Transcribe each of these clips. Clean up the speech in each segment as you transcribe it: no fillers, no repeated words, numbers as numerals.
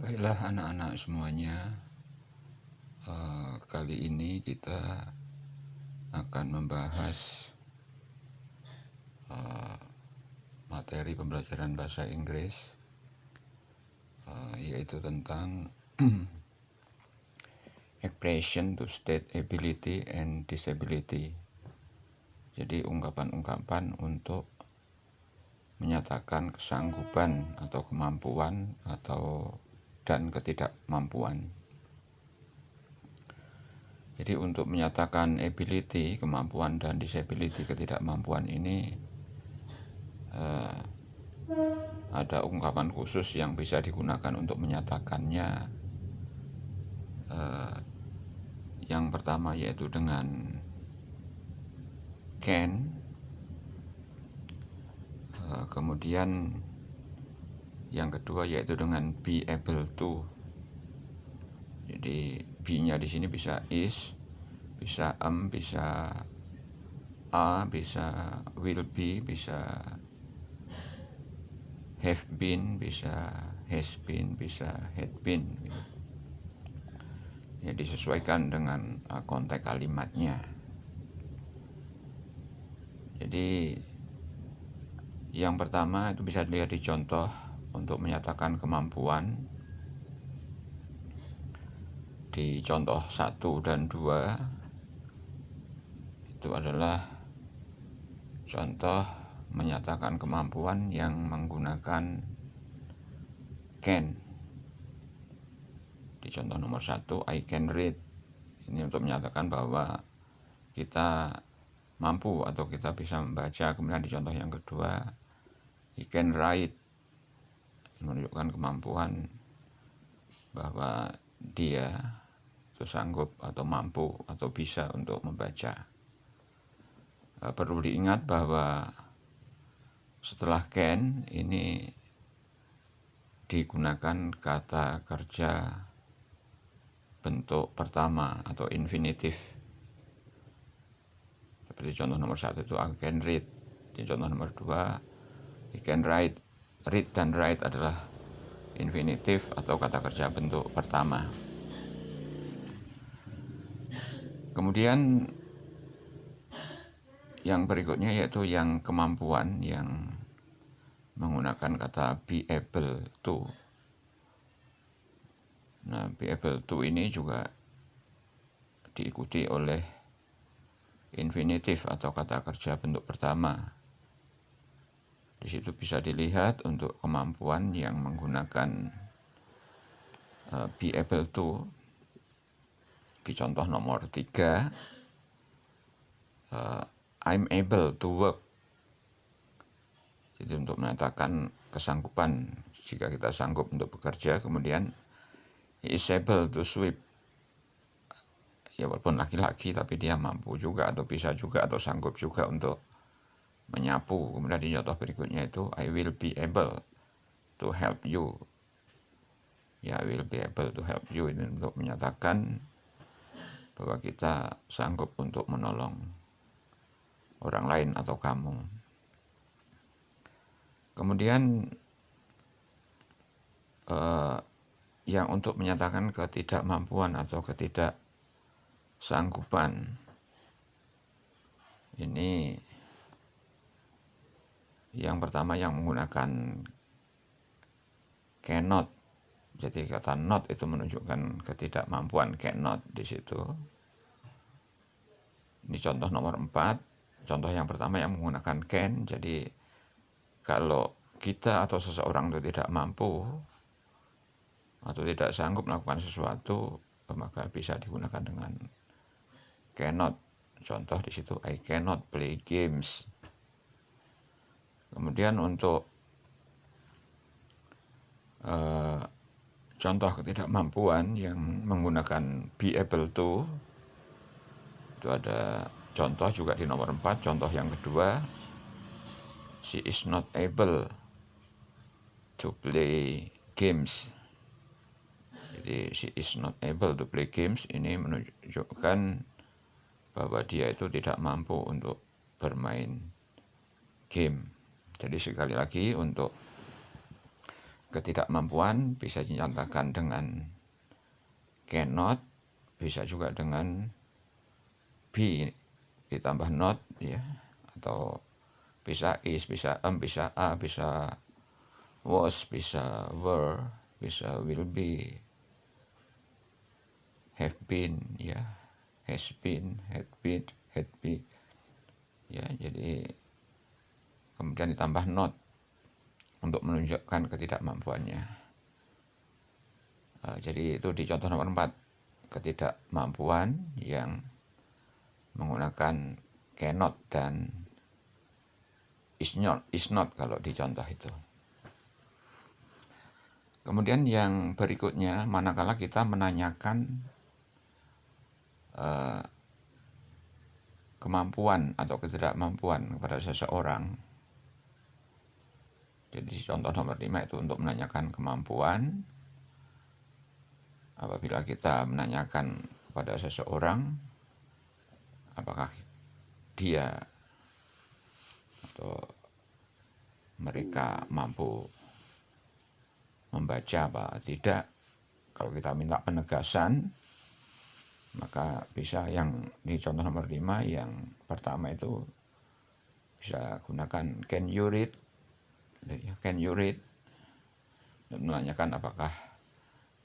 Baiklah anak-anak semuanya, kali ini kita akan membahas materi pembelajaran bahasa Inggris, yaitu tentang expression to state ability and disability. Jadi ungkapan-ungkapan untuk menyatakan kesanggupan atau kemampuan dan ketidakmampuan. Jadi untuk menyatakan ability, kemampuan, dan disability, ketidakmampuan ini ada ungkapan khusus yang bisa digunakan untuk menyatakannya. Yang pertama yaitu dengan can, kemudian yang kedua yaitu dengan be able to. Jadi be-nya di sini bisa is, bisa bisa are, bisa will be, bisa have been, bisa has been, bisa had been. Ya, disesuaikan dengan konteks kalimatnya. Jadi yang pertama itu bisa dilihat di contoh untuk menyatakan kemampuan. Di contoh 1 dan 2 itu adalah contoh menyatakan kemampuan yang menggunakan can. Di contoh nomor 1, I can read. Ini untuk menyatakan bahwa kita mampu atau kita bisa membaca. Kemudian di contoh yang kedua, he can write, menunjukkan kemampuan bahwa dia itu sanggup atau mampu atau bisa untuk membaca. Perlu diingat bahwa setelah can ini digunakan kata kerja bentuk pertama atau infinitif. Seperti contoh nomor 1 itu I can read. Di contoh nomor 2 he can write. Read dan write adalah infinitif atau kata kerja bentuk pertama. Kemudian yang berikutnya yaitu yang kemampuan yang menggunakan kata be able to. Nah, be able to ini juga diikuti oleh infinitif atau kata kerja bentuk pertama. Di situ bisa dilihat untuk kemampuan yang menggunakan be able to. Di contoh nomor 3, I'm able to work. Jadi untuk menyatakan kesanggupan, jika kita sanggup untuk bekerja. Kemudian he is able to sweep. Ya walaupun laki-laki tapi dia mampu juga atau bisa juga atau sanggup juga untuk menyapu. Kemudian di contoh berikutnya itu I will be able to help you. Ya, I will be able to help you ini untuk menyatakan bahwa kita sanggup untuk menolong orang lain atau kamu. Kemudian yang untuk menyatakan ketidakmampuan atau ketidaksanggupan ini yang pertama yang menggunakan cannot. Jadi kata not itu menunjukkan ketidakmampuan, cannot di situ. Ini contoh nomor 4. Contoh yang pertama yang menggunakan can. Jadi kalau kita atau seseorang itu tidak mampu atau tidak sanggup melakukan sesuatu, maka bisa digunakan dengan cannot. Contoh di situ I cannot play games. Kemudian untuk contoh ketidakmampuan yang menggunakan be able to, itu ada contoh juga di nomor 4. Contoh yang kedua, she is not able to play games. Jadi she is not able to play games ini menunjukkan bahwa dia itu tidak mampu untuk bermain game. Jadi sekali lagi untuk ketidakmampuan bisa dicontohkan dengan cannot, bisa juga dengan be ditambah not ya, atau bisa is, bisa bisa a, bisa was, bisa were, bisa will be, have been ya, has been, had been ya. Jadi kemudian ditambah not untuk menunjukkan ketidakmampuannya. Jadi itu di contoh nomor 4, ketidakmampuan yang menggunakan cannot dan is not kalau di contoh itu. Kemudian yang berikutnya, manakala kita menanyakan kemampuan atau ketidakmampuan kepada seseorang. Jadi contoh nomor 5 itu untuk menanyakan kemampuan. Apabila kita menanyakan kepada seseorang apakah dia atau mereka mampu membaca apa tidak, kalau kita minta penegasan, maka bisa yang di contoh nomor 5 yang pertama itu bisa gunakan can you read, dan menanyakan apakah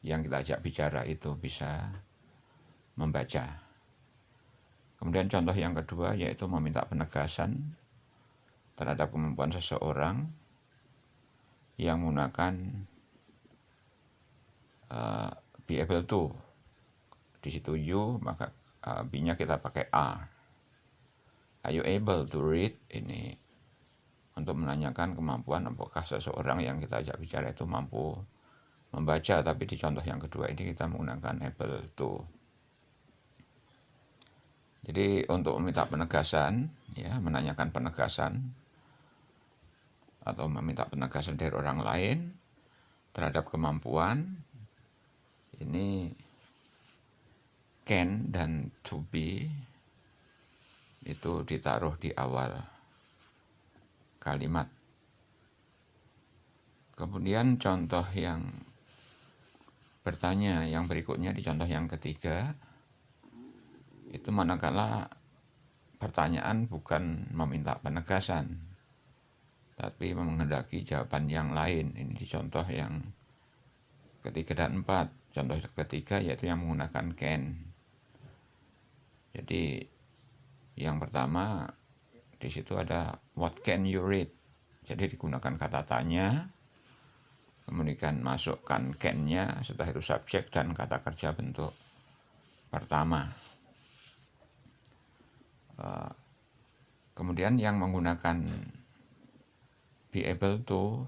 yang kita ajak bicara itu bisa membaca. Kemudian contoh yang kedua yaitu meminta penegasan terhadap kemampuan seseorang yang menggunakan be able to. Di situ you, maka be-nya kita pakai are. Are you able to read? Ini untuk menanyakan kemampuan apakah seseorang yang kita ajak bicara itu mampu membaca, tapi di contoh yang kedua ini kita menggunakan able to. Jadi untuk meminta penegasan, ya, menanyakan penegasan atau meminta penegasan dari orang lain terhadap kemampuan, ini can dan to be itu ditaruh di awal kalimat. Kemudian contoh yang bertanya yang berikutnya di contoh yang ketiga, itu manakala pertanyaan bukan meminta penegasan, tapi menghendaki jawaban yang lain. Ini di contoh yang ketiga dan 4. Contoh ketiga yaitu yang menggunakan can. Jadi yang pertama di situ ada what can you read. Jadi digunakan kata tanya, kemudian masukkan can-nya, setelah itu subjek dan kata kerja bentuk pertama. Kemudian yang menggunakan be able to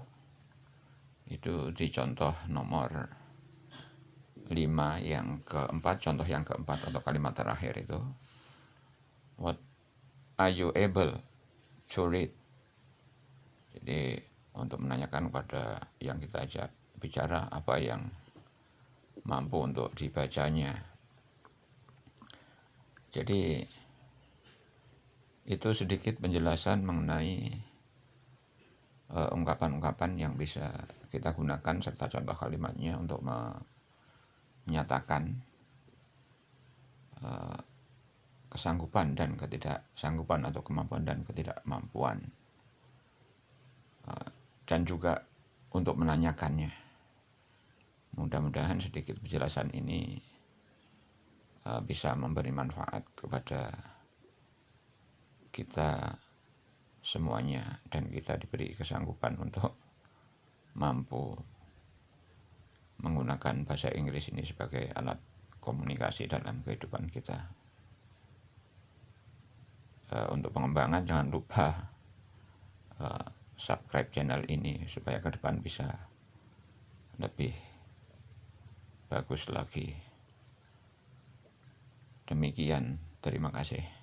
itu di contoh nomor 5 yang keempat, contoh yang keempat atau kalimat terakhir itu, what are you able to read. Jadi untuk menanyakan kepada yang kita ajak bicara apa yang mampu untuk dibacanya. Jadi itu sedikit penjelasan mengenai ungkapan-ungkapan yang bisa kita gunakan serta contoh kalimatnya untuk menyatakan kesanggupan dan ketidaksanggupan atau kemampuan dan ketidakmampuan, dan juga untuk menanyakannya. Mudah-mudahan sedikit penjelasan ini bisa memberi manfaat kepada kita semuanya dan kita diberi kesanggupan untuk mampu menggunakan bahasa Inggris ini sebagai alat komunikasi dalam kehidupan kita. Untuk pengembangan jangan lupa subscribe channel ini supaya ke depan bisa lebih bagus lagi. Demikian, terima kasih.